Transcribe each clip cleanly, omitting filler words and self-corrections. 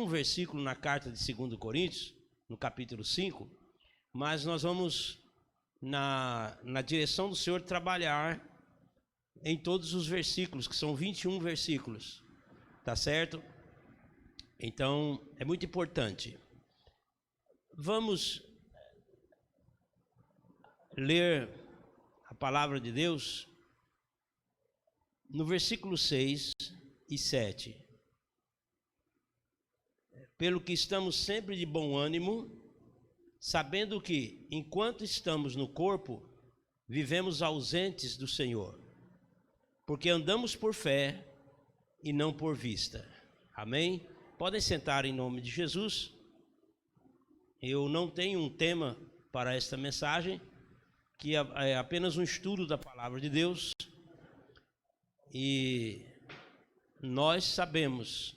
um versículo na carta de 2 Coríntios, no capítulo 5, mas nós vamos, na direção do Senhor, trabalhar em todos os versículos, que são 21 versículos, tá certo? Então, é muito importante. Vamos ler a palavra de Deus no versículo 6 e 7. Pelo que estamos sempre de bom ânimo, sabendo que, enquanto estamos no corpo, vivemos ausentes do Senhor, porque andamos por fé e não por vista. Amém? Podem sentar em nome de Jesus. Eu não tenho um tema para esta mensagem, que é apenas um estudo da palavra de Deus. E nós sabemos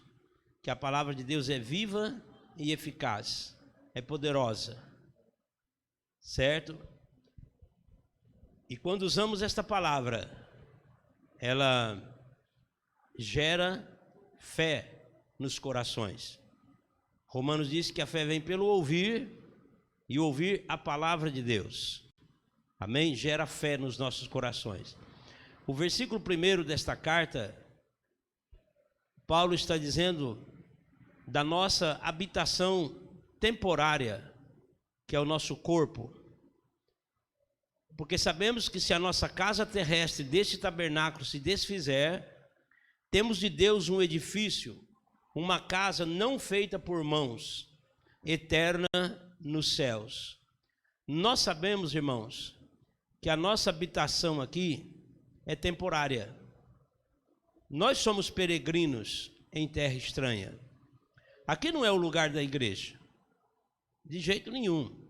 que a palavra de Deus é viva e eficaz, é poderosa, certo? E quando usamos esta palavra, ela gera fé nos corações. Romanos diz que a fé vem pelo ouvir, e ouvir a palavra de Deus. Amém? Gera fé nos nossos corações. O versículo 1 desta carta, Paulo está dizendo da nossa habitação temporária, que é o nosso corpo. Porque sabemos que se a nossa casa terrestre deste tabernáculo se desfizer, temos de Deus um edifício, uma casa não feita por mãos, eterna nos céus. Nós sabemos, irmãos, que a nossa habitação aqui é temporária. Nós somos peregrinos em terra estranha. Aqui não é o lugar da igreja, de jeito nenhum.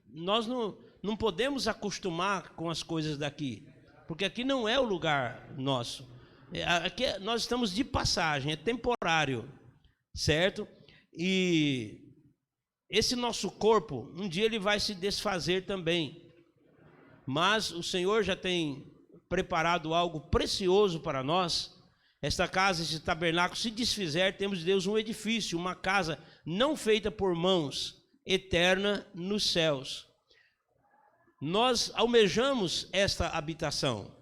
Nós não podemos acostumar com as coisas daqui, porque aqui não é o lugar nosso. Aqui nós estamos de passagem, é temporário, certo? E esse nosso corpo, um dia ele vai se desfazer também. Mas o Senhor já tem preparado algo precioso para nós. Esta casa, esse tabernáculo se desfizer, temos de Deus um edifício, uma casa não feita por mãos, eterna nos céus. Nós almejamos esta habitação.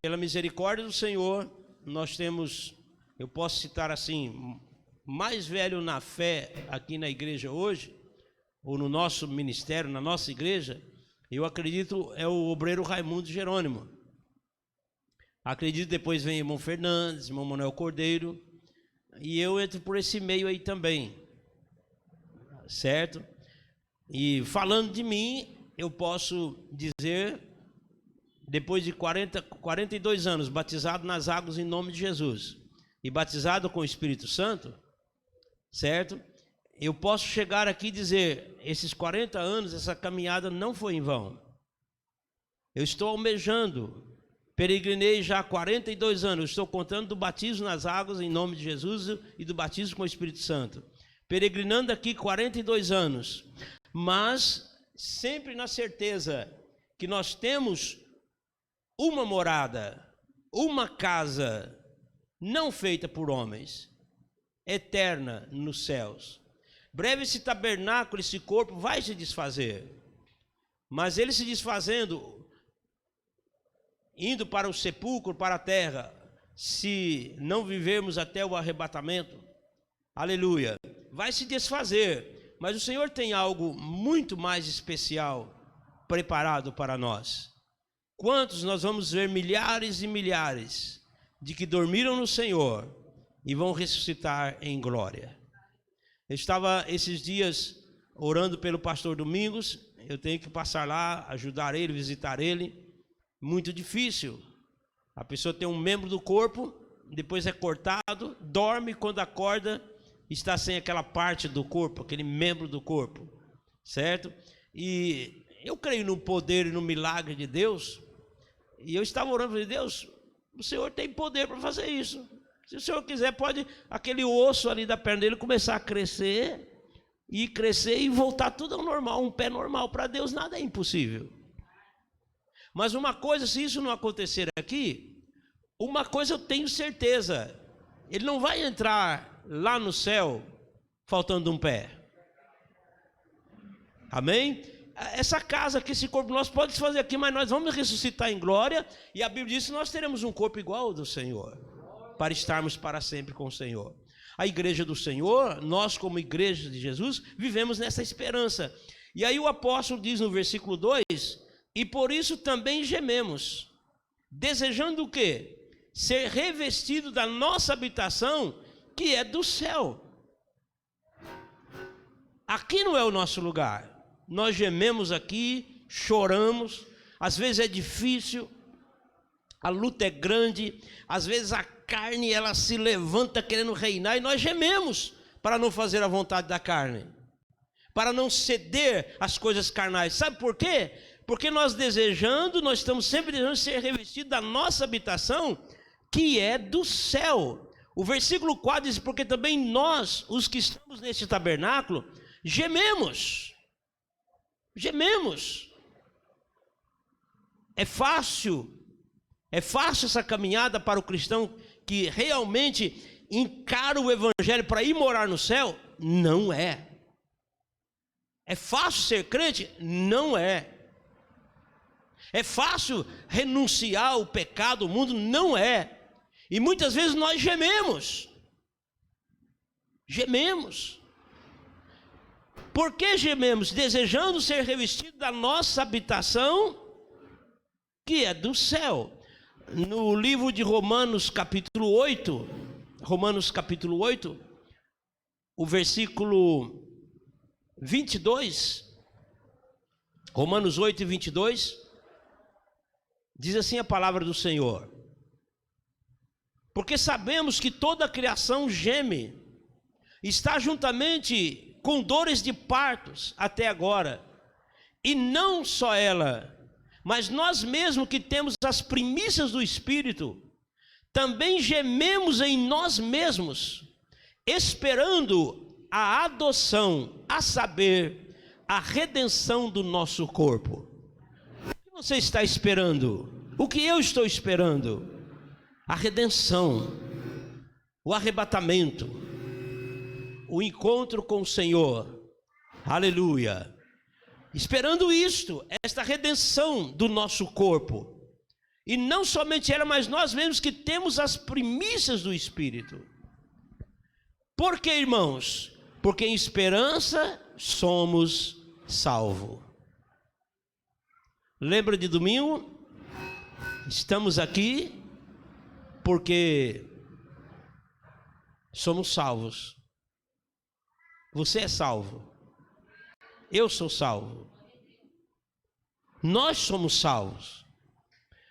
Pela misericórdia do Senhor, nós temos, eu posso citar assim, mais velho na fé aqui na igreja hoje, ou no nosso ministério, na nossa igreja, eu acredito é o obreiro Raimundo Jerônimo. Acredito depois vem irmão Fernandes, irmão Manuel Cordeiro, e eu entro por esse meio aí também, certo? E falando de mim, eu posso dizer, depois de 42 anos, batizado nas águas em nome de Jesus, e batizado com o Espírito Santo, certo? Eu posso chegar aqui e dizer, esses 40 anos, essa caminhada não foi em vão. Eu estou almejando, peregrinei já há 42 anos, estou contando do batismo nas águas em nome de Jesus e do batismo com o Espírito Santo. Peregrinando aqui 42 anos, mas sempre na certeza que nós temos uma morada, uma casa não feita por homens, eterna nos céus. Breve esse tabernáculo, esse corpo vai se desfazer, mas ele se desfazendo, indo para o sepulcro, para a terra, se não vivermos até o arrebatamento, aleluia, vai se desfazer, mas o Senhor tem algo muito mais especial preparado para nós. Quantos nós vamos ver milhares e milhares de que dormiram no Senhor e vão ressuscitar em glória. Eu estava esses dias orando pelo pastor Domingos, eu tenho que passar lá, ajudar ele, visitar ele, muito difícil. A pessoa tem um membro do corpo, depois é cortado, dorme, quando acorda, está sem aquela parte do corpo, aquele membro do corpo, certo? E eu creio no poder e no milagre de Deus, e eu estava orando, falei, Deus, o Senhor tem poder para fazer isso. Se o Senhor quiser, pode aquele osso ali da perna dele começar a crescer e voltar tudo ao normal, um pé normal. Para Deus nada é impossível. Mas uma coisa, se isso não acontecer aqui, uma coisa eu tenho certeza, ele não vai entrar lá no céu faltando um pé. Amém? Essa casa aqui, esse corpo nosso pode se fazer aqui, mas nós vamos ressuscitar em glória, e a Bíblia diz que nós teremos um corpo igual ao do Senhor, para estarmos para sempre com o Senhor. A igreja do Senhor, nós como igreja de Jesus, vivemos nessa esperança. E aí o apóstolo diz no versículo 2, e por isso também gememos, desejando o quê? Ser revestido da nossa habitação, que é do céu. Aqui não é o nosso lugar. Nós gememos aqui, choramos, às vezes é difícil, a luta é grande, às vezes a carne ela se levanta querendo reinar e nós gememos para não fazer a vontade da carne, para não ceder às coisas carnais. Sabe por quê? Porque nós estamos sempre desejando ser revestidos da nossa habitação, que é do céu. O versículo 4 diz, porque também nós, os que estamos neste tabernáculo, gememos. É fácil essa caminhada para o cristão que realmente encara o evangelho para ir morar no céu? Não é. É fácil ser crente? Não é. É fácil renunciar ao pecado, ao mundo? Não é. E muitas vezes nós gememos. Por que gememos? Desejando ser revestido da nossa habitação, que é do céu. No livro de Romanos capítulo 8, o versículo 22, Romanos 8 e 22, diz assim a palavra do Senhor: porque sabemos que toda a criação geme, está juntamente com dores de partos até agora, e não só ela, mas nós mesmos que temos as primícias do Espírito, também gememos em nós mesmos, esperando a adoção, a saber, a redenção do nosso corpo. O que você está esperando? O que eu estou esperando? A redenção, o arrebatamento, o encontro com o Senhor. Aleluia. Esperando esta redenção do nosso corpo. E não somente ela, mas nós mesmos que temos as primícias do Espírito. Por que, irmãos? Porque em esperança somos salvos. Lembra de domingo? Estamos aqui porque somos salvos. Você é salvo. Eu sou salvo. Nós somos salvos.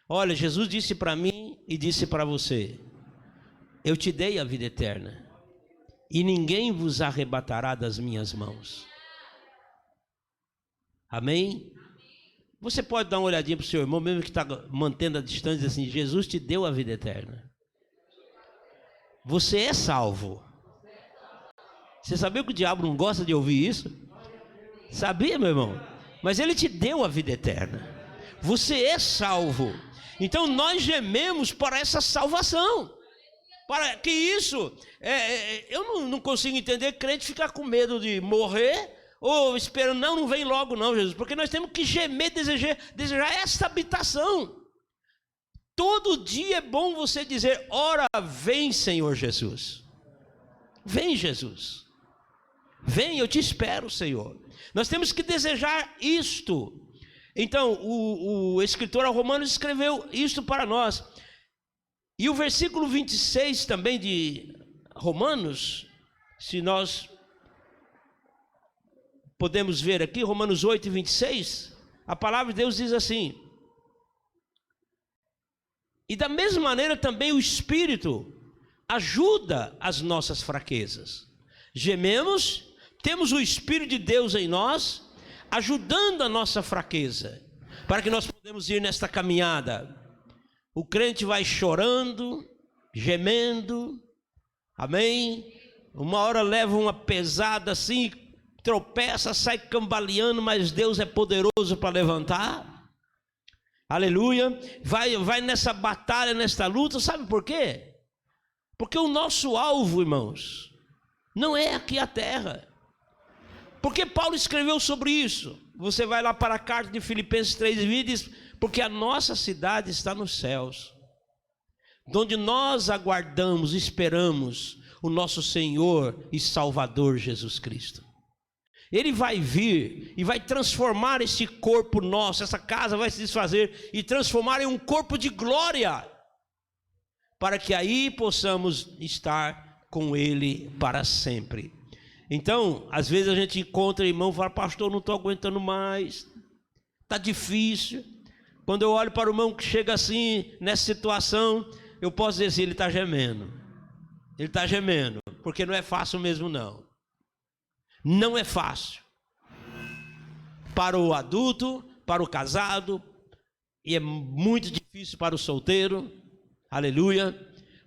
Olha, Jesus disse para mim e disse para você: eu te dei a vida eterna, e ninguém vos arrebatará das minhas mãos. Amém? Você pode dar uma olhadinha para o seu irmão, mesmo que está mantendo a distância, assim: Jesus te deu a vida eterna. Você é salvo. Você sabia que o diabo não gosta de ouvir isso? Sabia, meu irmão? Mas ele te deu a vida eterna. Você é salvo. Então nós gememos para essa salvação. Para que isso... eu não consigo entender crente ficar com medo de morrer ou esperando, não vem logo não, Jesus. Porque nós temos que gemer, desejar essa habitação. Todo dia é bom você dizer: ora, vem, Senhor Jesus. Vem, Jesus. Vem, eu te espero, Senhor. Nós temos que desejar isto. Então, o escritor aos Romanos escreveu isto para nós. E o versículo 26 também de Romanos, se nós podemos ver aqui, Romanos 8 e 26, a palavra de Deus diz assim: e da mesma maneira também o Espírito ajuda as nossas fraquezas. Gememos, temos o Espírito de Deus em nós, ajudando a nossa fraqueza, para que nós podemos ir nesta caminhada. O crente vai chorando, gemendo, amém? Uma hora leva uma pesada assim, tropeça, sai cambaleando, mas Deus é poderoso para levantar. Aleluia. Vai nessa batalha, nesta luta, sabe por quê? Porque o nosso alvo, irmãos, não é aqui a terra. Porque Paulo escreveu sobre isso. Você vai lá para a carta de Filipenses 3:20 e diz: porque a nossa cidade está nos céus, onde nós aguardamos, esperamos o nosso Senhor e Salvador Jesus Cristo. Ele vai vir e vai transformar esse corpo nosso, essa casa vai se desfazer e transformar em um corpo de glória, para que aí possamos estar com Ele para sempre. Então, às vezes a gente encontra irmão e fala: pastor, não estou aguentando mais, está difícil. Quando eu olho para o irmão que chega assim, nessa situação, eu posso dizer assim: ele está gemendo. Ele está gemendo, porque não é fácil mesmo não. Não é fácil. Para o adulto, para o casado, e é muito difícil para o solteiro. Aleluia.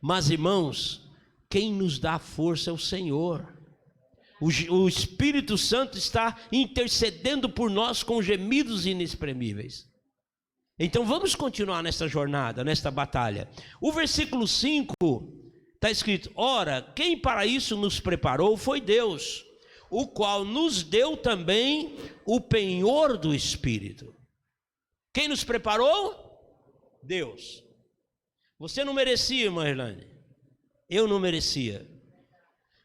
Mas irmãos, quem nos dá força é o Senhor. O Espírito Santo está intercedendo por nós com gemidos inexprimíveis. Então vamos continuar nesta jornada, nesta batalha. O versículo 5 está escrito: ora, quem para isso nos preparou foi Deus, o qual nos deu também o penhor do Espírito. Quem nos preparou? Deus. Você não merecia, irmã Irlane. Eu não merecia.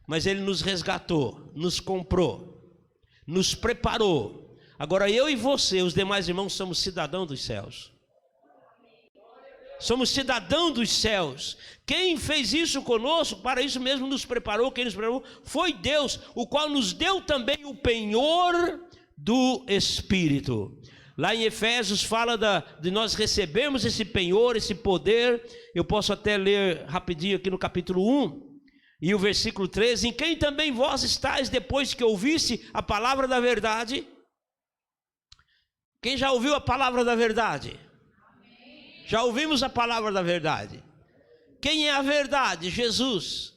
Mas Ele nos resgatou, nos comprou, nos preparou. Agora eu e você, os demais irmãos, somos cidadãos dos céus. Somos cidadãos dos céus. Quem fez isso conosco, para isso mesmo nos preparou, quem nos preparou foi Deus, o qual nos deu também o penhor do Espírito. Lá em Efésios fala de nós recebemos esse penhor, esse poder. Eu posso até ler rapidinho aqui no capítulo 1. E o versículo 13: em quem também vós estáis depois que ouvisse a palavra da verdade. Quem já ouviu a palavra da verdade? Já ouvimos a palavra da verdade. Quem é a verdade? Jesus.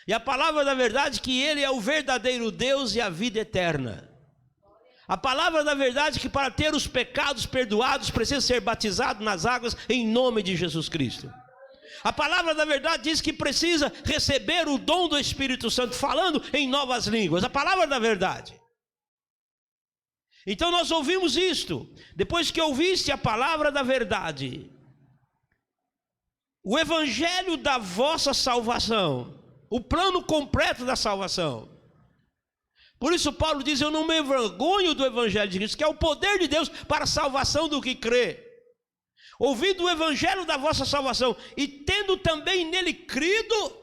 E a palavra da verdade que Ele é o verdadeiro Deus e a vida eterna. A palavra da verdade que para ter os pecados perdoados precisa ser batizado nas águas em nome de Jesus Cristo. A palavra da verdade diz que precisa receber o dom do Espírito Santo, falando em novas línguas. A palavra da verdade. Então nós ouvimos isto. Depois que ouviste a palavra da verdade, o evangelho da vossa salvação, o plano completo da salvação. Por isso Paulo diz: eu não me envergonho do evangelho de Cristo, que é o poder de Deus para a salvação do que crê. Ouvindo o evangelho da vossa salvação e tendo também nele crido,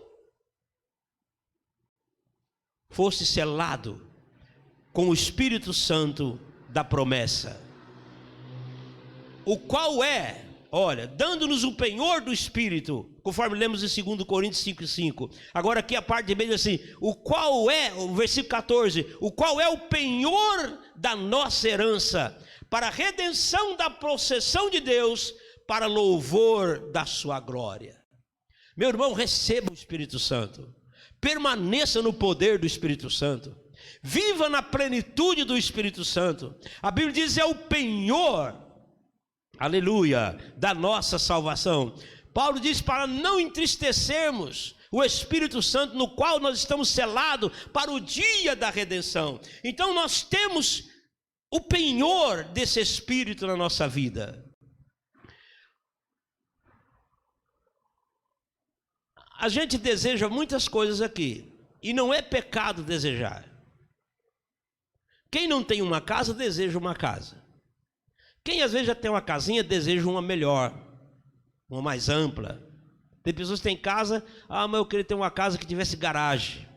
fosse selado com o Espírito Santo da promessa, o qual é, olha, dando-nos o penhor do Espírito, conforme lemos em 2 Coríntios 5:5. Agora aqui a parte de meio diz assim: o qual é, o versículo 14, o qual é o penhor da nossa herança, para a redenção da possessão de Deus, para louvor da sua glória. Meu irmão, receba o Espírito Santo, permaneça no poder do Espírito Santo, viva na plenitude do Espírito Santo. A Bíblia diz: é o penhor, aleluia, da nossa salvação. Paulo diz para não entristecermos o Espírito Santo, no qual nós estamos selados para o dia da redenção. Então nós temos o penhor desse Espírito na nossa vida. A gente deseja muitas coisas aqui, e não é pecado desejar. Quem não tem uma casa, deseja uma casa. Quem às vezes já tem uma casinha, deseja uma melhor, uma mais ampla. Tem pessoas que têm casa: ah, mas eu queria ter uma casa que tivesse garagem,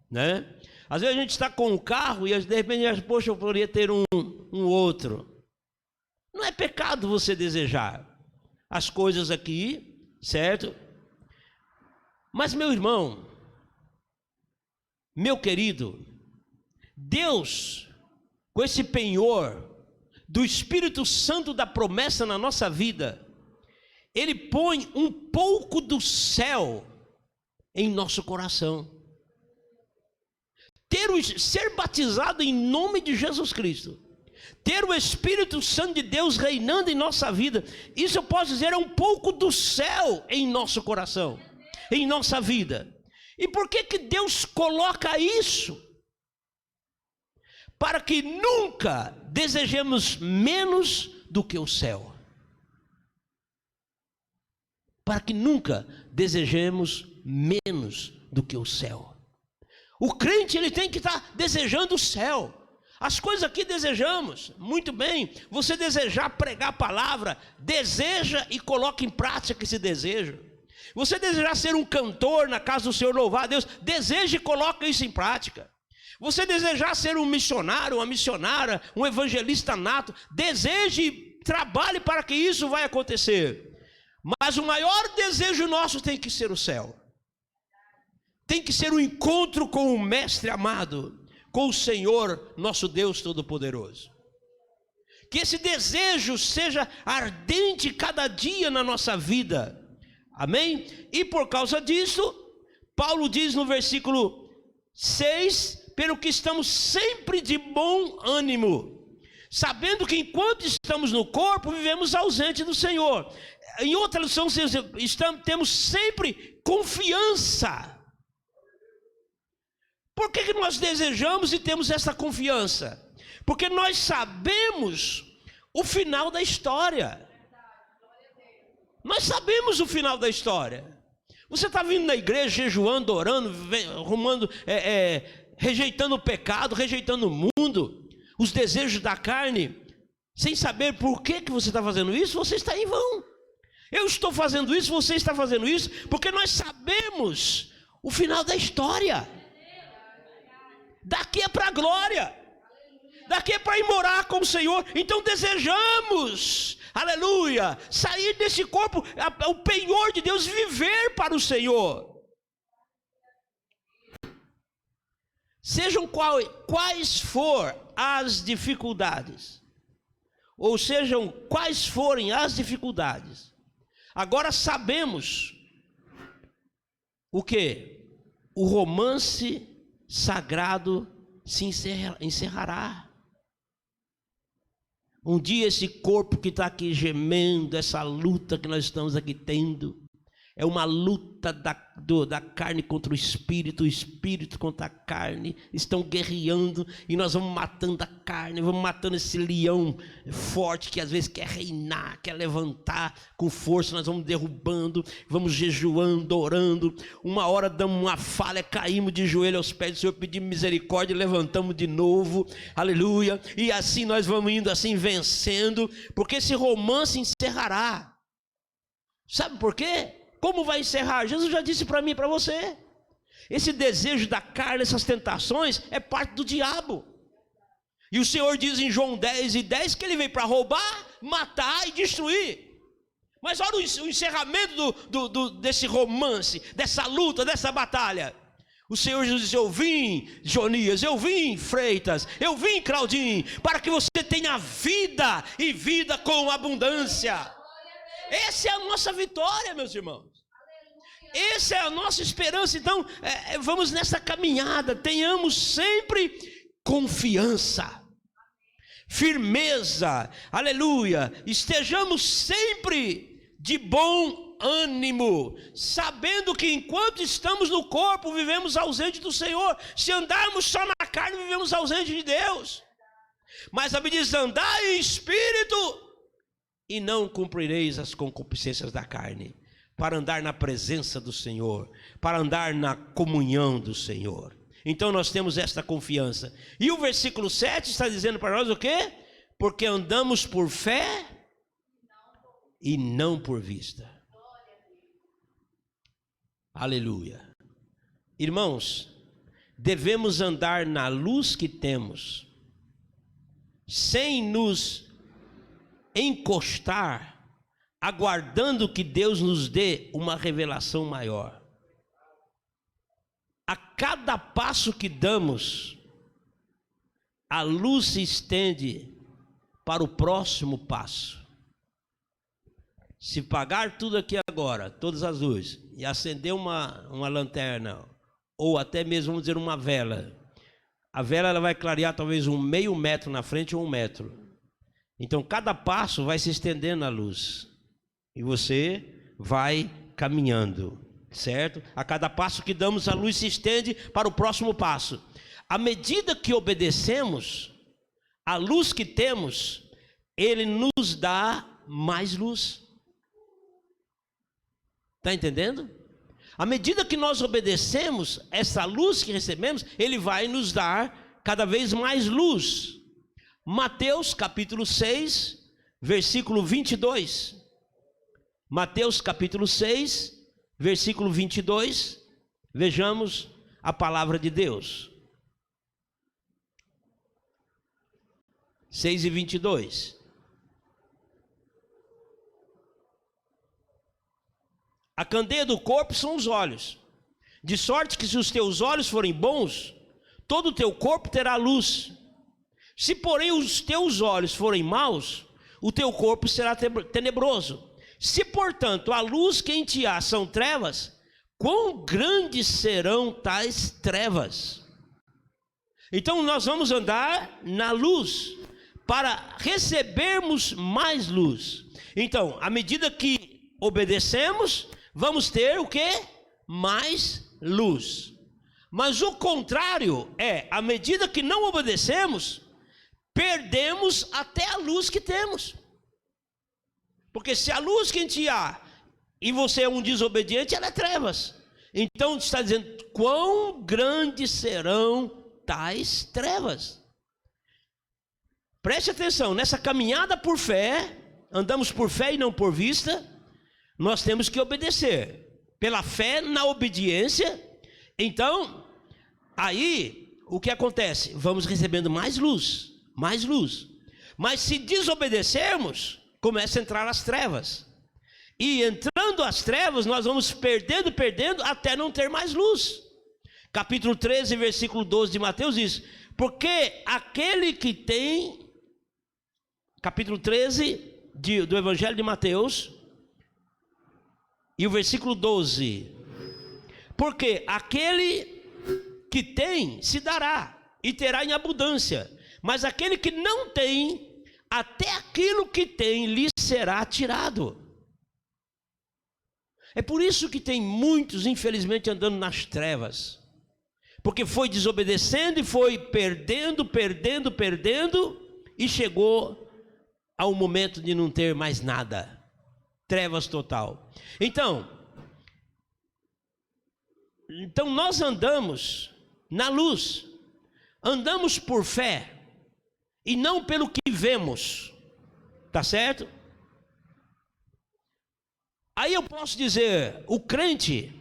né? Às vezes a gente está com um carro e de repente acha: poxa, eu poderia ter um outro. Não é pecado você desejar as coisas aqui, certo? Mas meu irmão, meu querido, Deus, com esse penhor do Espírito Santo da promessa na nossa vida, Ele põe um pouco do céu em nosso coração. Ser batizado em nome de Jesus Cristo, ter o Espírito Santo de Deus reinando em nossa vida, isso eu posso dizer é um pouco do céu em nosso coração, em nossa vida. E por que que Deus coloca isso? Para que nunca desejemos menos do que o céu. Para que nunca desejemos menos do que o céu. O crente, ele tem que estar desejando o céu. As coisas que desejamos, muito bem, você desejar pregar a palavra, deseja e coloca em prática esse desejo. Você desejar ser um cantor na casa do Senhor, louvar a Deus, deseja e coloca isso em prática. Você desejar ser um missionário, uma missionária, um evangelista nato, deseje e trabalhe para que isso vai acontecer. Mas o maior desejo nosso tem que ser o céu. Tem que ser o encontro com o Mestre amado, com o Senhor, nosso Deus Todo-Poderoso. Que esse desejo seja ardente cada dia na nossa vida. Amém? E por causa disso, Paulo diz no versículo 6, pelo que estamos sempre de bom ânimo, sabendo que enquanto estamos no corpo, vivemos ausente do Senhor. Em outra lição, temos sempre confiança. Por que nós desejamos e temos essa confiança? Porque nós sabemos o final da história. Nós sabemos o final da história. Você está vindo na igreja, jejuando, orando, arrumando, rejeitando o pecado, rejeitando o mundo, os desejos da carne, sem saber por que você está fazendo isso, você está em vão. Eu estou fazendo isso, você está fazendo isso, porque nós sabemos o final da história. Daqui é para a glória, daqui é para ir morar com o Senhor. Então desejamos, aleluia, sair desse corpo, o penhor de Deus, viver para o Senhor. Sejam quais for as dificuldades, ou sejam quais forem as dificuldades, agora sabemos o que? O romance sagrado se encerrará. Um dia esse corpo que está aqui gemendo, essa luta que nós estamos aqui tendo, é uma luta da carne contra o espírito contra a carne, estão guerreando, e nós vamos matando a carne, vamos matando esse leão forte que às vezes quer reinar, quer levantar com força, nós vamos derrubando, vamos jejuando, orando, uma hora damos uma falha, caímos de joelho aos pés do Senhor, pedimos misericórdia, levantamos de novo, aleluia, e assim nós vamos indo assim vencendo, porque esse romance encerrará. Sabe por quê? Como vai encerrar? Jesus já disse para mim e para você. Esse desejo da carne, essas tentações, é parte do diabo. E o Senhor diz em João 10:10 que ele veio para roubar, matar e destruir. Mas olha o encerramento desse romance, dessa luta, dessa batalha. O Senhor Jesus disse: eu vim, Jonias, eu vim, Freitas, eu vim, Claudinho, para que você tenha vida e vida com abundância. Essa é a nossa vitória, meus irmãos. Essa é a nossa esperança. Então, vamos nessa caminhada. Tenhamos sempre confiança, firmeza, aleluia. Estejamos sempre de bom ânimo, sabendo que enquanto estamos no corpo, vivemos ausente do Senhor. Se andarmos só na carne, vivemos ausente de Deus. Mas a Bíblia diz: andai em espírito, e não cumprireis as concupiscências da carne, para andar na presença do Senhor, para andar na comunhão do Senhor. Então nós temos esta confiança. E o versículo 7 está dizendo para nós o quê? Porque andamos por fé e não por vista. Aleluia. Irmãos, devemos andar na luz que temos, sem nos encostar, aguardando que Deus nos dê uma revelação maior. A cada passo que damos, a luz se estende para o próximo passo. Se pagar tudo aqui agora, todas as luzes, e acender uma lanterna, ou até mesmo, vamos dizer, uma vela, a vela ela vai clarear talvez um meio metro na frente ou 1 metro. Então cada passo vai se estendendo a luz, e você vai caminhando. certo? A cada passo que damos, a luz se estende para o próximo passo. À medida que obedecemos, a luz que temos, ele nos dá mais luz. Está entendendo? À medida que nós obedecemos, essa luz que recebemos, ele vai nos dar cada vez mais luz. Mateus capítulo 6, versículo 22. Mateus capítulo 6, versículo 22. Vejamos a palavra de Deus. 6 e 22. A candeia do corpo são os olhos, de sorte que se os teus olhos forem bons, todo o teu corpo terá luz. Se porém os teus olhos forem maus, o teu corpo será tenebroso. Se portanto a luz que em ti há são trevas, quão grandes serão tais trevas? Então nós vamos andar na luz, para recebermos mais luz. Então, à medida que obedecemos, vamos ter o quê? Mais luz. Mas o contrário é, à medida que não obedecemos, perdemos até a luz que temos. Porque se a luz que em ti há, e você é um desobediente, ela é trevas. Então está dizendo, quão grandes serão tais trevas? Preste atenção, nessa caminhada por fé, andamos por fé e não por vista, nós temos que obedecer. Pela fé na obediência, então, aí, o que acontece? Vamos recebendo mais luz, mais luz. Mas se desobedecermos, começa a entrar as trevas. E entrando as trevas, nós vamos perdendo, até não ter mais luz. Capítulo 13, versículo 12 de Mateus diz, porque aquele que tem... Capítulo 13 do Evangelho de Mateus, e o versículo 12. Porque aquele que tem, se dará, e terá em abundância. Mas aquele que não tem, até aquilo que tem lhe será tirado. É por isso que tem muitos, infelizmente, andando nas trevas. Porque foi desobedecendo e foi perdendo, e chegou ao momento de não ter mais nada. Trevas total. Então nós andamos na luz, andamos por fé e não pelo que vemos, tá certo? Aí eu posso dizer, o crente,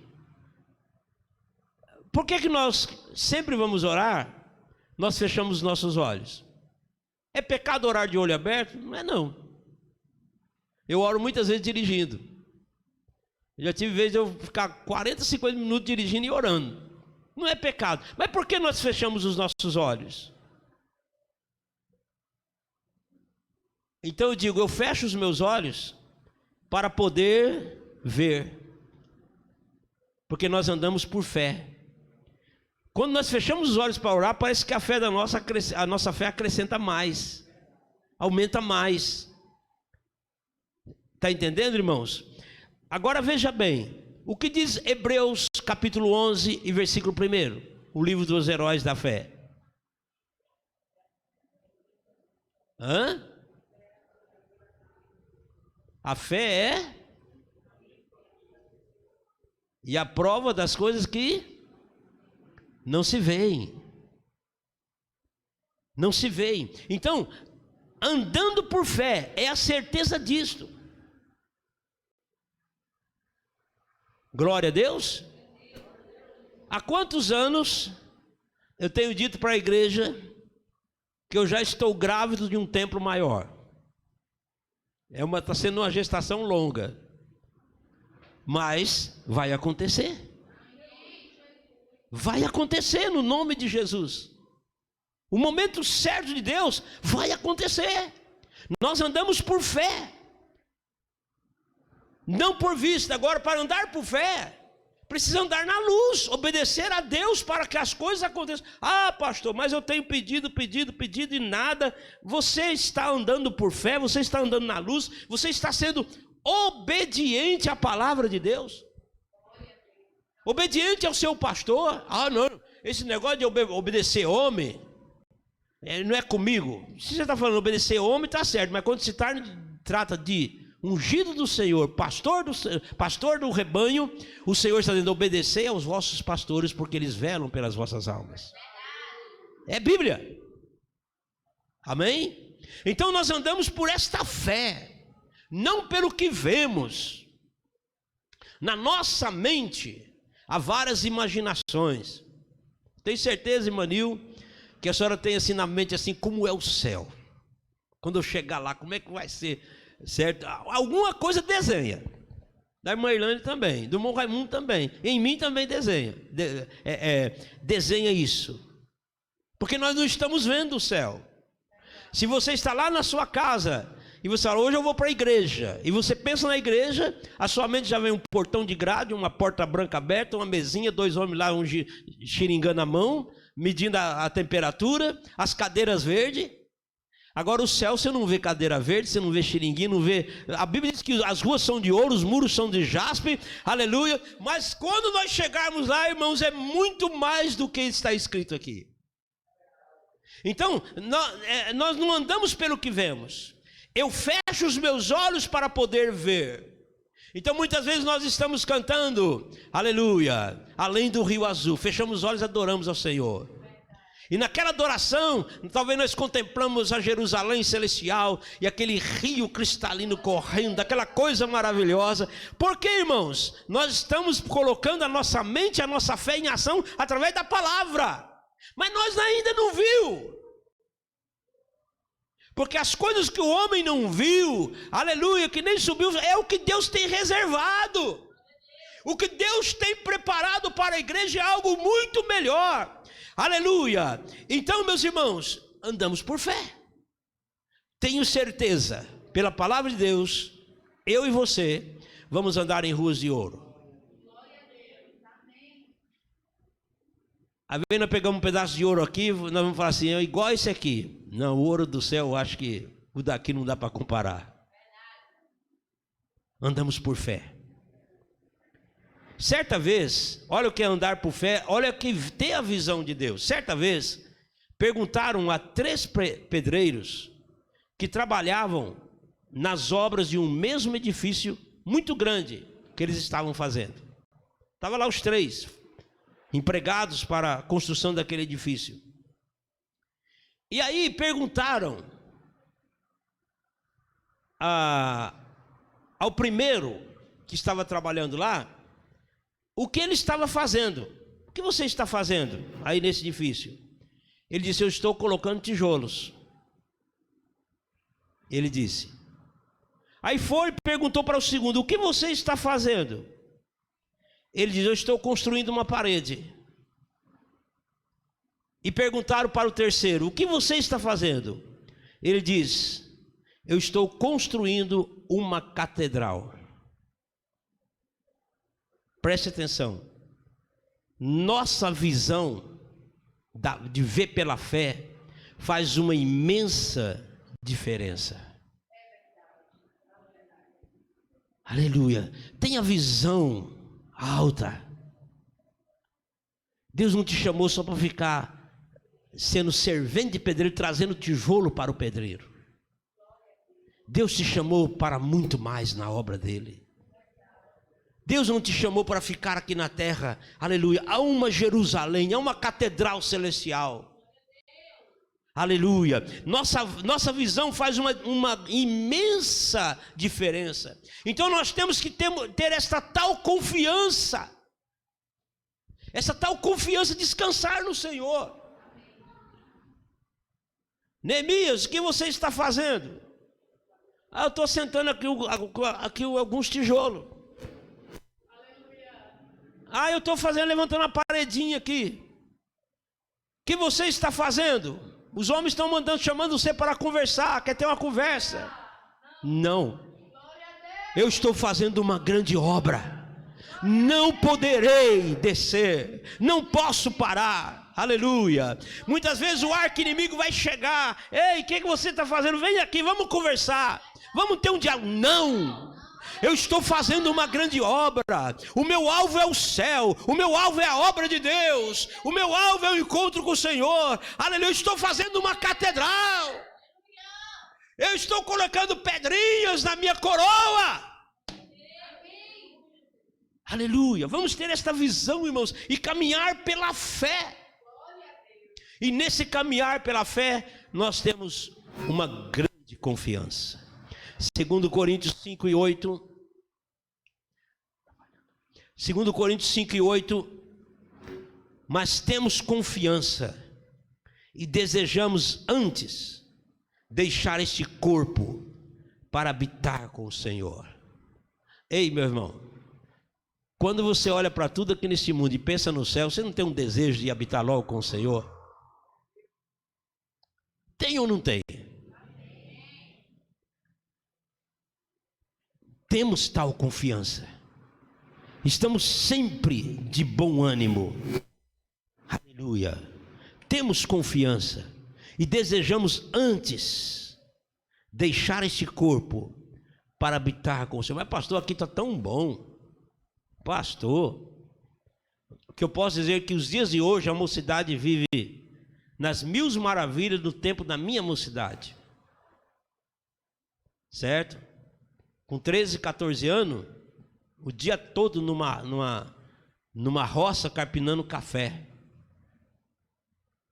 por que nós sempre vamos orar, nós fechamos os nossos olhos? É pecado orar de olho aberto? Não é não. Eu oro muitas vezes dirigindo. Eu já tive vezes de eu ficar 40, 50 minutos dirigindo e orando. Não é pecado. Mas por que nós fechamos os nossos olhos? Então eu digo, eu fecho os meus olhos para poder ver. Porque nós andamos por fé. Quando nós fechamos os olhos para orar, parece que a nossa fé acrescenta mais, aumenta mais. Está entendendo, irmãos? Agora veja bem, o que diz Hebreus capítulo 11 e versículo 1, o livro dos heróis da fé. A fé é e a prova das coisas que não se veem. Não se veem. Então, andando por fé é a certeza disto. Glória a Deus. Há quantos anos eu tenho dito para a igreja que eu já estou grávido de um templo maior? Está sendo uma gestação longa, mas vai acontecer. Vai acontecer no nome de Jesus. O momento certo de Deus vai acontecer. Nós andamos por fé, não por vista. Agora, para andar por fé, precisa andar na luz, obedecer a Deus para que as coisas aconteçam. Ah, pastor, mas eu tenho pedido e nada. Você está andando por fé, você está andando na luz, você está sendo obediente à palavra de Deus. Obediente ao seu pastor. Ah, não, esse negócio de obedecer homem, não é comigo. Se você está falando obedecer homem, está certo, mas quando se trata de ungido do Senhor, pastor do rebanho, o Senhor está dizendo: obedecer aos vossos pastores, porque eles velam pelas vossas almas. É Bíblia. Amém? Então nós andamos por esta fé, não pelo que vemos. Na nossa mente há várias imaginações. Tenho certeza, irmã Nil, que a senhora tem assim na mente, assim, como é o céu. Quando eu chegar lá, como é que vai ser, certo? Alguma coisa desenha. Da irmã Irlande também, do irmão Raimundo também. Em mim também desenha. Desenha isso. Porque nós não estamos vendo o céu. Se você está lá na sua casa e você fala: hoje eu vou para a igreja, e você pensa na igreja, a sua mente já vem um portão de grade, uma porta branca aberta, uma mesinha, 2 homens lá, um xiringando a mão, medindo a temperatura, as cadeiras verdes. Agora o céu, você não vê cadeira verde, você não vê xiringuinho, não vê. A Bíblia diz que as ruas são de ouro, os muros são de jaspe, aleluia. Mas quando nós chegarmos lá, irmãos, é muito mais do que está escrito aqui. Então, nós não andamos pelo que vemos. Eu fecho os meus olhos para poder ver. Então muitas vezes nós estamos cantando, aleluia, além do rio azul, fechamos os olhos e adoramos ao Senhor. E naquela adoração, talvez nós contemplamos a Jerusalém celestial e aquele rio cristalino correndo, aquela coisa maravilhosa. Por quê, irmãos? Nós estamos colocando a nossa mente, a nossa fé em ação através da palavra. Mas nós ainda não viu. Porque as coisas que o homem não viu, aleluia, que nem subiu, é o que Deus tem reservado. O que Deus tem preparado para a igreja é algo muito melhor. Aleluia. Então, meus irmãos, andamos por fé. Tenho certeza, pela palavra de Deus, eu e você vamos andar em ruas de ouro. Às vezes nós pegamos um pedaço de ouro aqui, nós vamos falar assim: é igual esse aqui. Não, o ouro do céu, eu acho que o daqui não dá para comparar. Andamos por fé. Certa vez, olha o que é andar por fé, olha o que ter a visão de Deus. Certa vez, perguntaram a 3 pedreiros que trabalhavam nas obras de um mesmo edifício muito grande que eles estavam fazendo. Estavam lá os 3 empregados para a construção daquele edifício. E aí perguntaram ao primeiro que estava trabalhando lá, o que ele estava fazendo. O que você está fazendo aí nesse edifício? Ele disse: eu estou colocando tijolos. Ele disse. Aí foi e perguntou para o segundo: o que você está fazendo? Ele diz: eu estou construindo uma parede. E perguntaram para o terceiro: o que você está fazendo? Ele diz: eu estou construindo uma catedral. Preste atenção. Nossa visão de ver pela fé faz uma imensa diferença. Aleluia. Tenha visão alta. Deus não te chamou só para ficar sendo servente de pedreiro, trazendo tijolo para o pedreiro. Deus te chamou para muito mais na obra dele. Deus não te chamou para ficar aqui na terra, aleluia, há uma Jerusalém, há uma catedral celestial. Aleluia. Nossa visão faz uma imensa diferença. Então nós temos que ter esta tal confiança. Essa tal confiança, descansar no Senhor. Neemias, o que você está fazendo? Eu estou sentando aqui alguns tijolos. Eu estou levantando a paredinha aqui. O que você está fazendo? Os homens estão chamando você para conversar, quer ter uma conversa. Não. Eu estou fazendo uma grande obra. Não poderei descer. Não posso parar. Aleluia. Muitas vezes o arqui-inimigo vai chegar. Ei, o que você está fazendo? Vem aqui, vamos conversar. Vamos ter um diálogo. Não. Eu estou fazendo uma grande obra. O meu alvo é o céu. O meu alvo é a obra de Deus. O meu alvo é o encontro com o Senhor. Aleluia, eu estou fazendo uma catedral. Eu estou colocando pedrinhas na minha coroa. Aleluia, vamos ter esta visão, irmãos, e caminhar pela fé. E nesse caminhar pela fé, nós temos uma grande confiança. 2 Coríntios 5:8. 2 Coríntios 5:8. Mas temos confiança e desejamos antes deixar este corpo para habitar com o Senhor. Ei, meu irmão, quando você olha para tudo aqui nesse mundo e pensa no céu, você não tem um desejo de habitar logo com o Senhor? Tem ou não tem? Temos tal confiança. Estamos sempre de bom ânimo. Aleluia. Temos confiança e desejamos antes deixar este corpo para habitar com o Senhor. Mas pastor, aqui está tão bom. Pastor, o que eu posso dizer é que os dias de hoje a mocidade vive nas mil maravilhas do tempo da minha mocidade. Certo? Com 13, 14 anos, o dia todo numa roça carpinando café.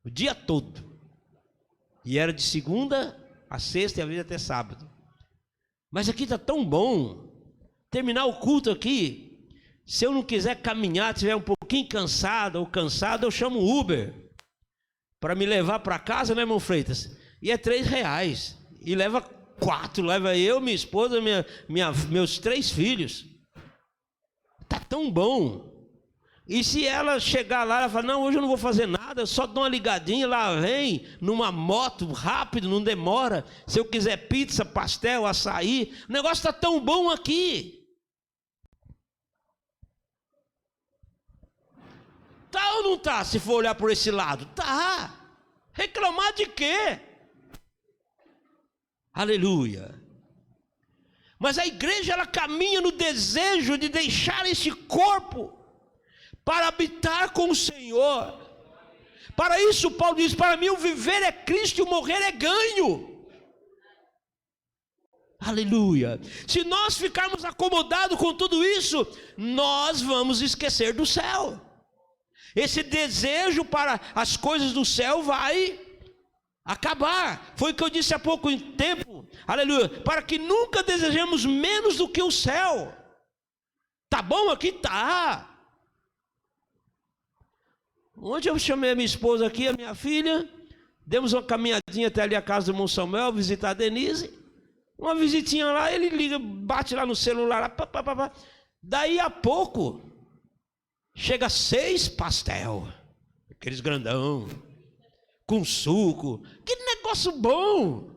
O dia todo. E era de segunda a sexta e às vezes até sábado. Mas aqui está tão bom. Terminar o culto aqui, se eu não quiser caminhar, estiver um pouquinho cansado ou cansado, eu chamo o Uber para me levar para casa, né, irmão Freitas? E é R$3. E leva 4, leva eu, minha esposa, meus 3 filhos. Tá tão bom. E se ela chegar lá, ela fala, não, hoje eu não vou fazer nada, eu só dou uma ligadinha, lá vem, numa moto, rápido, não demora. Se eu quiser pizza, pastel, açaí, o negócio está tão bom aqui. Tá ou não tá, se for olhar por esse lado? Tá. Reclamar de quê? Aleluia. Mas a igreja, ela caminha no desejo de deixar esse corpo para habitar com o Senhor. Para isso Paulo diz, para mim o viver é Cristo e o morrer é ganho. Aleluia. Se nós ficarmos acomodados com tudo isso, nós vamos esquecer do céu. Esse desejo para as coisas do céu vai acabar. Foi o que eu disse há pouco tempo. Aleluia. Para que nunca desejemos menos do que o céu. Tá bom aqui? Tá. Ontem eu chamei a minha esposa aqui, a minha filha. Demos uma caminhadinha até ali a casa do irmão Samuel, visitar a Denise. Uma visitinha lá, ele liga, bate lá no celular. Pá, pá, pá, pá. Daí a pouco, chega 6 pastel. Aqueles grandão. Com suco. Que negócio bom.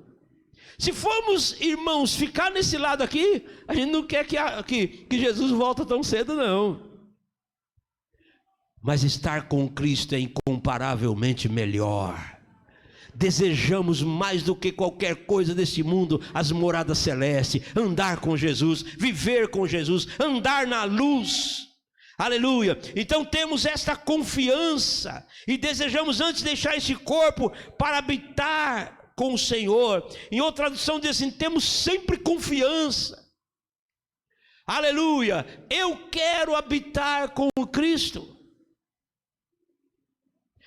Se formos, irmãos, ficar nesse lado aqui, a gente não quer que Jesus volta tão cedo, não. Mas estar com Cristo é incomparavelmente melhor. Desejamos mais do que qualquer coisa desse mundo as moradas celestes, andar com Jesus, viver com Jesus, andar na luz. Aleluia. Então temos esta confiança e desejamos antes deixar esse corpo para habitar com o Senhor. Em outra tradução diz assim, temos sempre confiança. Aleluia. Eu quero habitar com o Cristo.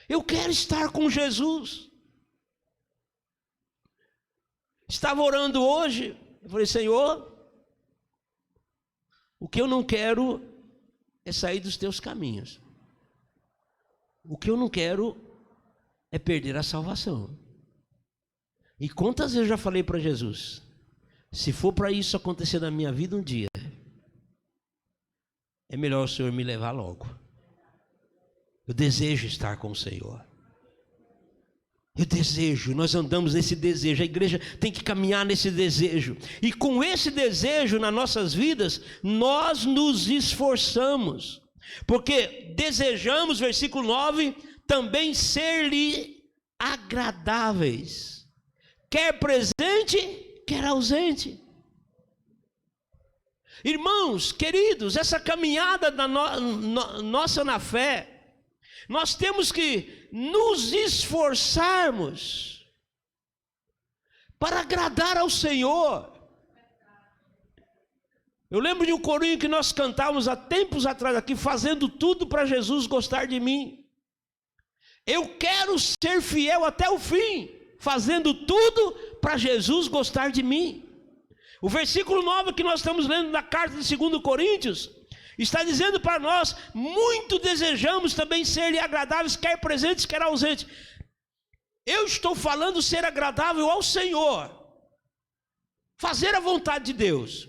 Eu quero estar com Jesus. Estava orando hoje, eu falei, Senhor, o que eu não quero é sair dos teus caminhos. O que eu não quero é perder a salvação. E quantas vezes eu já falei para Jesus, se for para isso acontecer na minha vida um dia, é melhor o Senhor me levar logo. Eu desejo estar com o Senhor. Eu desejo, nós andamos nesse desejo. A igreja tem que caminhar nesse desejo. E com esse desejo nas nossas vidas, nós nos esforçamos. Porque desejamos, versículo 9, também ser-lhe agradáveis. Quer presente, quer ausente. Irmãos, queridos, essa caminhada da nossa na fé, nós temos que nos esforçarmos para agradar ao Senhor. Eu lembro de um corinho que nós cantávamos há tempos atrás aqui, fazendo tudo para Jesus gostar de mim. Eu quero ser fiel até o fim, fazendo tudo para Jesus gostar de mim. O versículo 9 que nós estamos lendo na carta de 2 Coríntios, está dizendo para nós, muito desejamos também ser agradáveis, quer presentes, quer ausentes. Eu estou falando ser agradável ao Senhor, fazer a vontade de Deus.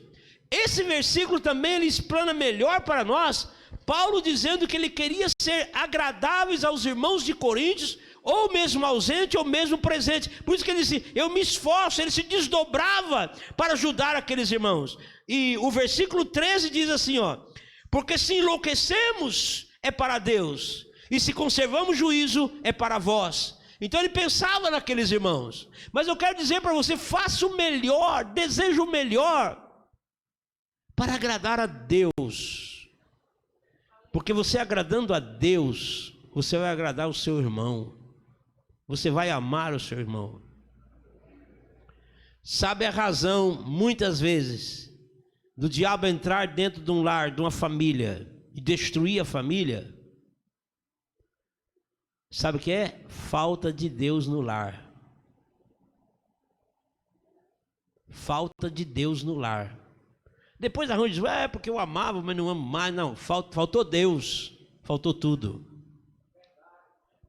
Esse versículo também ele explana melhor para nós, Paulo dizendo que ele queria ser agradáveis aos irmãos de Coríntios, ou mesmo ausente, ou mesmo presente. Por isso que ele disse, eu me esforço, ele se desdobrava para ajudar aqueles irmãos. E o versículo 13 diz assim, ó, porque se enlouquecemos é para Deus, e se conservamos juízo é para vós. Então ele pensava naqueles irmãos. Mas eu quero dizer para você, faça o melhor, deseja o melhor, para agradar a Deus. Porque você agradando a Deus, você vai agradar o seu irmão. Você vai amar o seu irmão. Sabe a razão, muitas vezes, do diabo entrar dentro de um lar, de uma família, e destruir a família? Sabe o que é? Falta de Deus no lar. Falta de Deus no lar. Depois arranja diz, é porque eu amava, mas não amo mais. Não, faltou Deus, faltou tudo.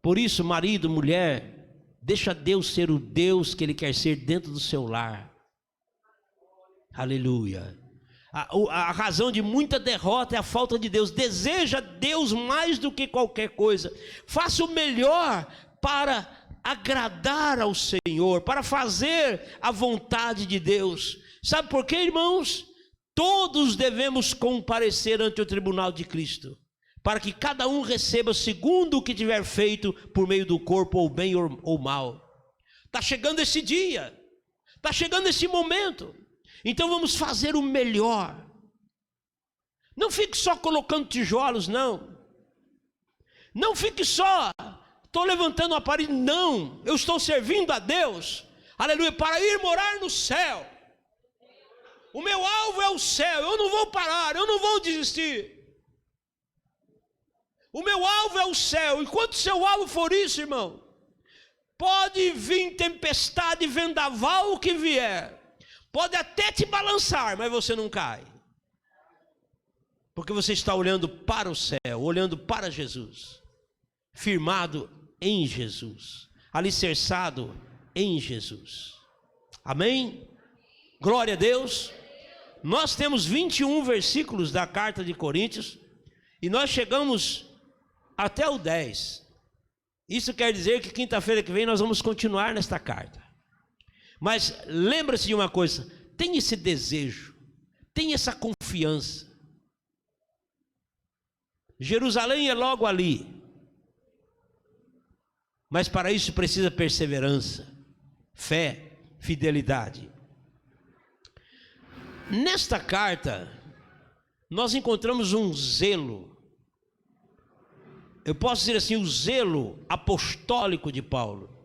Por isso, marido, mulher, deixa Deus ser o Deus que Ele quer ser dentro do seu lar. Aleluia. A razão de muita derrota é a falta de Deus. Deseja Deus mais do que qualquer coisa. Faça o melhor para agradar ao Senhor, para fazer a vontade de Deus. Sabe por quê, irmãos? Todos devemos comparecer ante o tribunal de Cristo, para que cada um receba segundo o que tiver feito por meio do corpo, ou bem ou mal. Está chegando esse dia, está chegando esse momento, então vamos fazer o melhor. Não fique só colocando tijolos, não. Não fique só, estou levantando a parede, não. Eu estou servindo a Deus, aleluia, para ir morar no céu. O meu alvo é o céu, eu não vou parar, eu não vou desistir. O meu alvo é o céu, enquanto seu alvo for isso, irmão, pode vir tempestade, vendaval, o que vier, pode até te balançar, mas você não cai. Porque você está olhando para o céu, olhando para Jesus, firmado em Jesus, alicerçado em Jesus. Amém? Glória a Deus. Nós temos 21 versículos da carta de Coríntios, e nós chegamos até o 10. Isso quer dizer que quinta-feira que vem nós vamos continuar nesta carta. Mas lembra-se de uma coisa, tem esse desejo, tem essa confiança. Jerusalém é logo ali, mas para isso precisa perseverança, fé, fidelidade. Nesta carta, nós encontramos um zelo, eu posso dizer assim, o zelo apostólico de Paulo.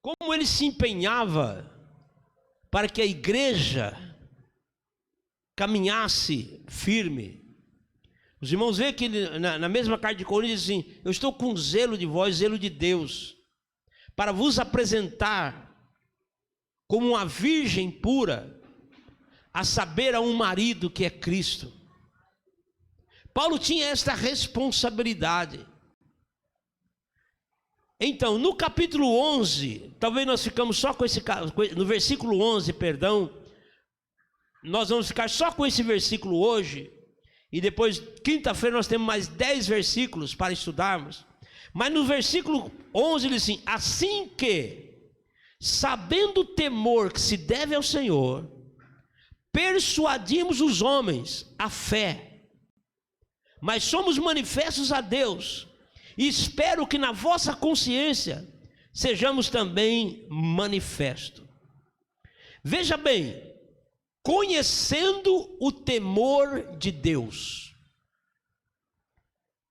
Como ele se empenhava para que a igreja caminhasse firme. Os irmãos veem que na mesma carta de Coríntios diz assim, eu estou com zelo de vós, zelo de Deus, para vos apresentar como uma virgem pura, a saber, a um marido que é Cristo. Paulo tinha esta responsabilidade. Então, no capítulo 11, talvez nós ficamos só com esse, no versículo 11, perdão, nós vamos ficar só com esse versículo hoje, e depois, quinta-feira, nós temos mais 10 versículos para estudarmos. Mas no versículo 11 ele diz assim, assim que, sabendo o temor que se deve ao Senhor, persuadimos os homens à fé, mas somos manifestos a Deus, e espero que na vossa consciência sejamos também manifestos. Veja bem, conhecendo o temor de Deus.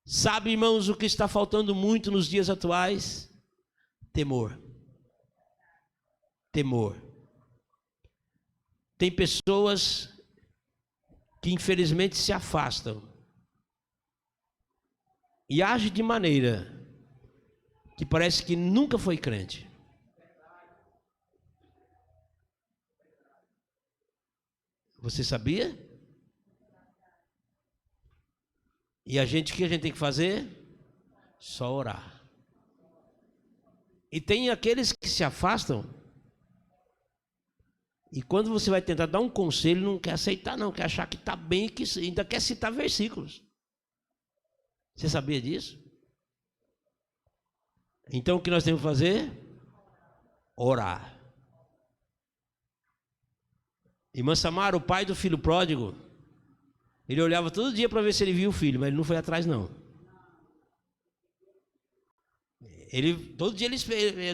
Sabe, irmãos, o que está faltando muito nos dias atuais? Temor. Temor. Tem pessoas que infelizmente se afastam e agem de maneira que parece que nunca foi crente. Você sabia? E o que a gente tem que fazer? Só orar. E tem aqueles que se afastam, e quando você vai tentar dar um conselho, não quer aceitar não, quer achar que está bem, que ainda quer citar versículos. Você sabia disso? Então o que nós temos que fazer? Orar. Irmã Samara, o pai do filho pródigo, ele olhava todo dia para ver se ele via o filho, mas ele não foi atrás não. Todo dia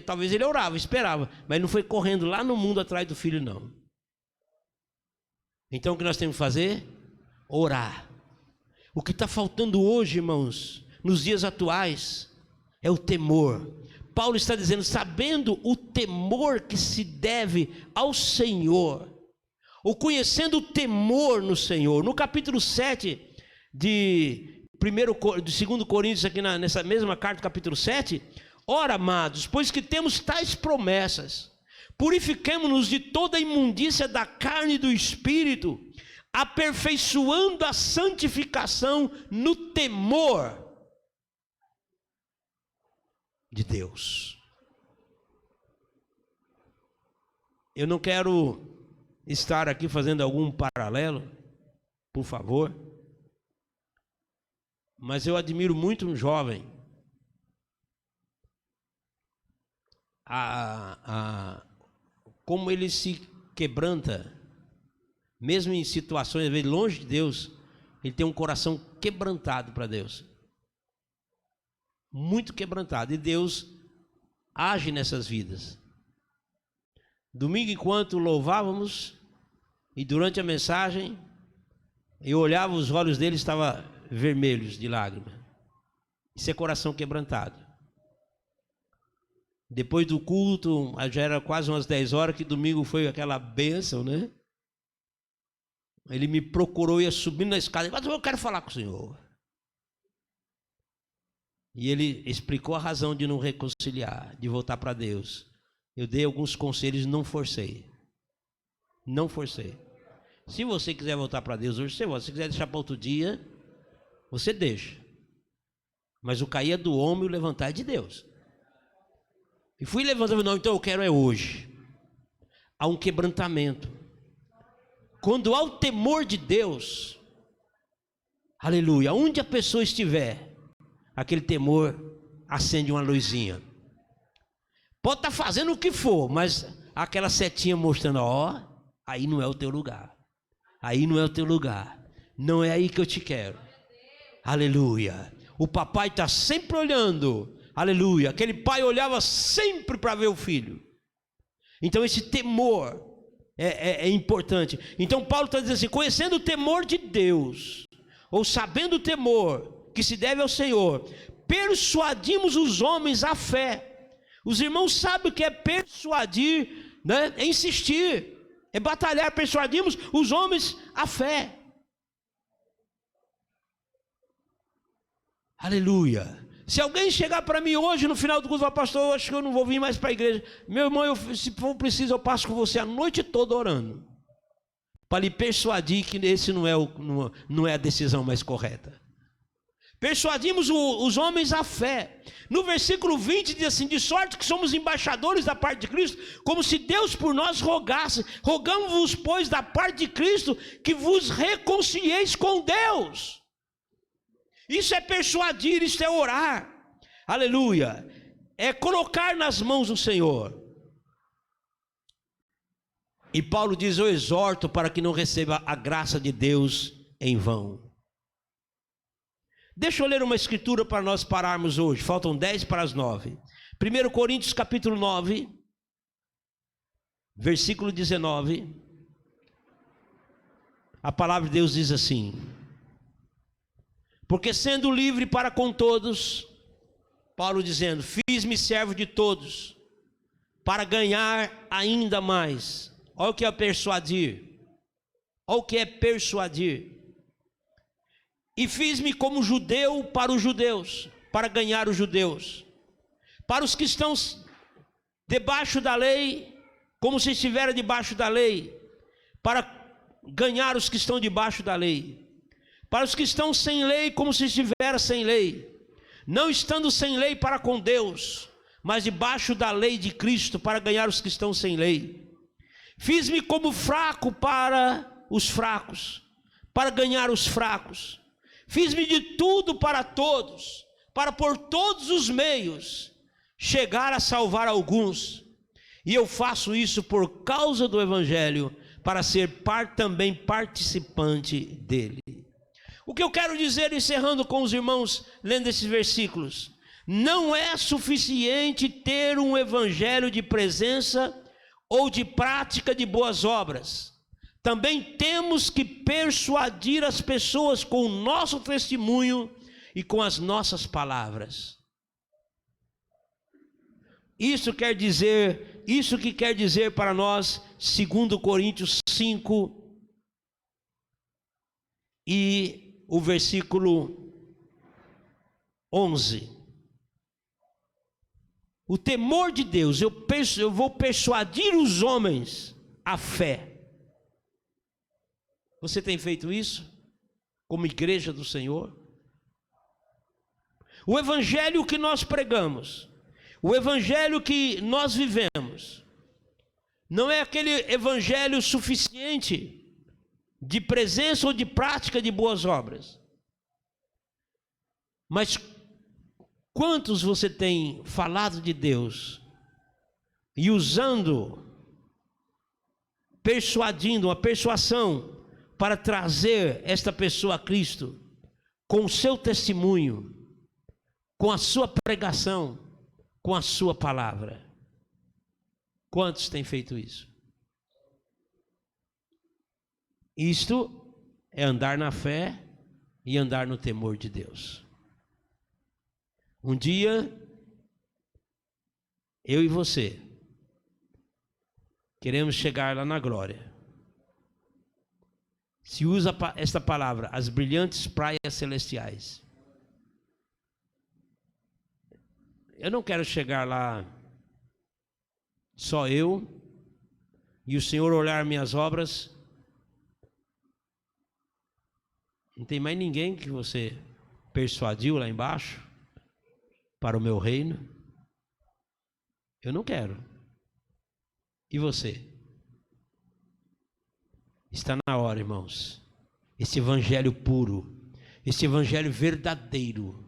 talvez ele orava, esperava, mas não foi correndo lá no mundo atrás do filho não. Então o que nós temos que fazer? Orar. O que está faltando hoje, irmãos, nos dias atuais, é o temor. Paulo está dizendo, sabendo o temor que se deve ao Senhor, ou conhecendo o temor no Senhor. No capítulo 7 de 2 Coríntios, aqui nessa mesma carta, capítulo 7, ora, amados, pois que temos tais promessas, purifiquemo-nos de toda a imundícia da carne e do espírito, aperfeiçoando a santificação no temor de Deus. Eu não quero estar aqui fazendo algum paralelo, por favor, mas eu admiro muito um jovem, como ele se quebranta, mesmo em situações, às vezes longe de Deus, ele tem um coração quebrantado para Deus, muito quebrantado, e Deus age nessas vidas. Domingo, enquanto louvávamos, e durante a mensagem, eu olhava, os olhos dele estavam vermelhos de lágrimas. Isso é coração quebrantado. Depois do culto, já era quase umas 10 horas, que domingo foi aquela bênção, né? Ele me procurou, ia subindo na escada, mas eu quero falar com o senhor. E ele explicou a razão de não reconciliar, de voltar para Deus. Eu dei alguns conselhos e não forcei. Não forcei. Se você quiser voltar para Deus hoje, você volta. Se quiser deixar para outro dia, você deixa. Mas o cair é do homem e o levantar é de Deus. E fui levantando, não, então eu quero é hoje. Há um quebrantamento. Quando há o temor de Deus, aleluia, onde a pessoa estiver, aquele temor acende uma luzinha. Pode estar fazendo o que for, mas aquela setinha mostrando, ó, aí não é o teu lugar. Aí não é o teu lugar. Não é aí que eu te quero. Aleluia. O papai está sempre olhando. Aleluia. Aquele pai olhava sempre para ver o filho. Então esse temor é importante. Então Paulo está dizendo assim, conhecendo o temor de Deus, ou sabendo o temor que se deve ao Senhor, persuadimos os homens à fé. Os irmãos sabem o que é persuadir, né? É insistir, é batalhar. Persuadimos os homens à fé. Aleluia. Se alguém chegar para mim hoje no final do culto e falar, pastor, eu acho que eu não vou vir mais para a igreja. Meu irmão, se for preciso, eu passo com você a noite toda orando, para lhe persuadir que esse não é a decisão mais correta. Persuadimos os homens à fé. No versículo 20 diz assim, de sorte que somos embaixadores da parte de Cristo, como se Deus por nós rogasse. Rogamos-vos, pois, da parte de Cristo, que vos reconcilieis com Deus. Isso é persuadir, isso é orar. Aleluia. É colocar nas mãos do Senhor. E Paulo diz, eu exorto para que não receba a graça de Deus em vão. Deixa eu ler uma escritura para nós pararmos hoje. Faltam 10 para as 9. 1 Coríntios capítulo 9, versículo 19. a palavra de Deus diz assim: porque sendo livre para com todos, Paulo dizendo, fiz-me servo de todos, para ganhar ainda mais. Olha o que é persuadir. Olha o que é persuadir. E fiz-me como judeu para os judeus, para ganhar os judeus. Para os que estão debaixo da lei, como se estivera debaixo da lei, para ganhar os que estão debaixo da lei. Para os que estão sem lei, como se estivera sem lei, não estando sem lei para com Deus, mas debaixo da lei de Cristo, para ganhar os que estão sem lei. Fiz-me como fraco para os fracos, para ganhar os fracos. Fiz-me de tudo para todos, para por todos os meios chegar a salvar alguns. E eu faço isso por causa do Evangelho, para ser também participante dele. O que eu quero dizer, encerrando com os irmãos, lendo esses versículos: não é suficiente ter um evangelho de presença ou de prática de boas obras. Também temos que persuadir as pessoas com o nosso testemunho e com as nossas palavras. Isso que quer dizer para nós, 2 Coríntios 5 e o versículo 11. O temor de Deus, eu vou persuadir os homens à fé. Você tem feito isso como igreja do Senhor? O evangelho que nós pregamos, o evangelho que nós vivemos, não é aquele evangelho suficiente de presença ou de prática de boas obras. Mas quantos você tem falado de Deus e persuadindo, uma persuasão para trazer esta pessoa a Cristo, com o seu testemunho, com a sua pregação, com a sua palavra? Quantos têm feito isso? Isto é andar na fé e andar no temor de Deus. Um dia, eu e você queremos chegar lá na glória. Se usa esta palavra, as brilhantes praias celestiais. Eu não quero chegar lá só eu e o Senhor olhar minhas obras. Não tem mais ninguém que você persuadiu lá embaixo para o meu reino. Eu não quero. E você? Está na hora, irmãos. Esse evangelho puro, esse evangelho verdadeiro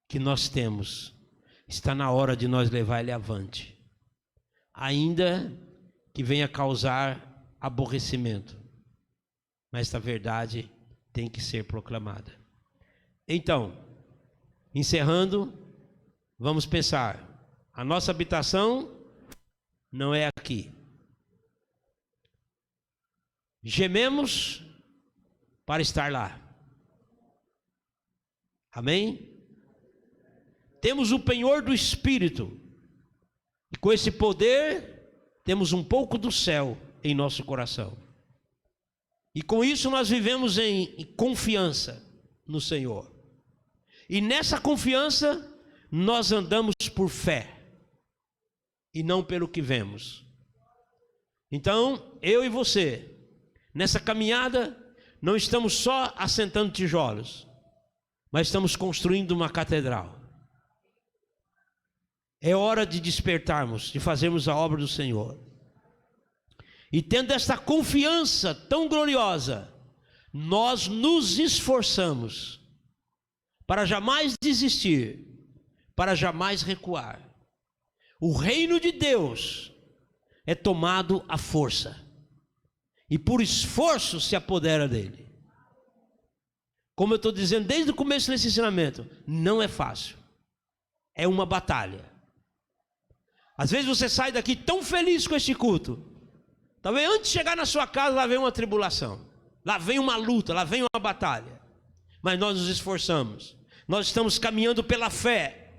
que nós temos, está na hora de nós levar ele avante, ainda que venha causar aborrecimento, mas esta verdade tem que ser proclamada. Então, encerrando, vamos pensar: a nossa habitação não é aqui. Gememos para estar lá. Amém? Temos o penhor do Espírito, e com esse poder temos um pouco do céu em nosso coração. E com isso nós vivemos em confiança no Senhor. E nessa confiança nós andamos por fé e não pelo que vemos. Então, eu e você, nessa caminhada, não estamos só assentando tijolos, mas estamos construindo uma catedral. É hora de despertarmos, de fazermos a obra do Senhor. E tendo esta confiança tão gloriosa, nós nos esforçamos para jamais desistir, para jamais recuar. O reino de Deus é tomado à força, e por esforço se apodera dele. Como eu estou dizendo desde o começo desse ensinamento, não é fácil, é uma batalha. Às vezes você sai daqui tão feliz com este culto, talvez antes de chegar na sua casa lá vem uma tribulação. Lá vem uma luta, lá vem uma batalha. Mas nós nos esforçamos. Nós estamos caminhando pela fé,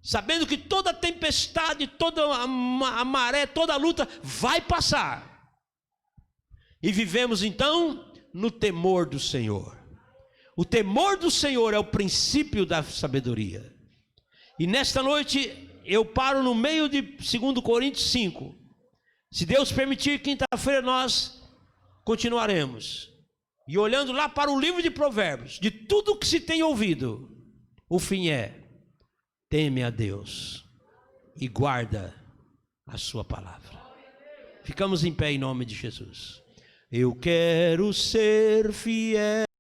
sabendo que toda tempestade, toda a maré, toda a luta vai passar. E vivemos então no temor do Senhor. O temor do Senhor é o princípio da sabedoria. E nesta noite eu paro no meio de 2 Coríntios 5. Se Deus permitir, quinta-feira nós continuaremos. E olhando lá para o livro de Provérbios, de tudo que se tem ouvido, o fim é: teme a Deus e guarda a sua palavra. Ficamos em pé em nome de Jesus. Eu quero ser fiel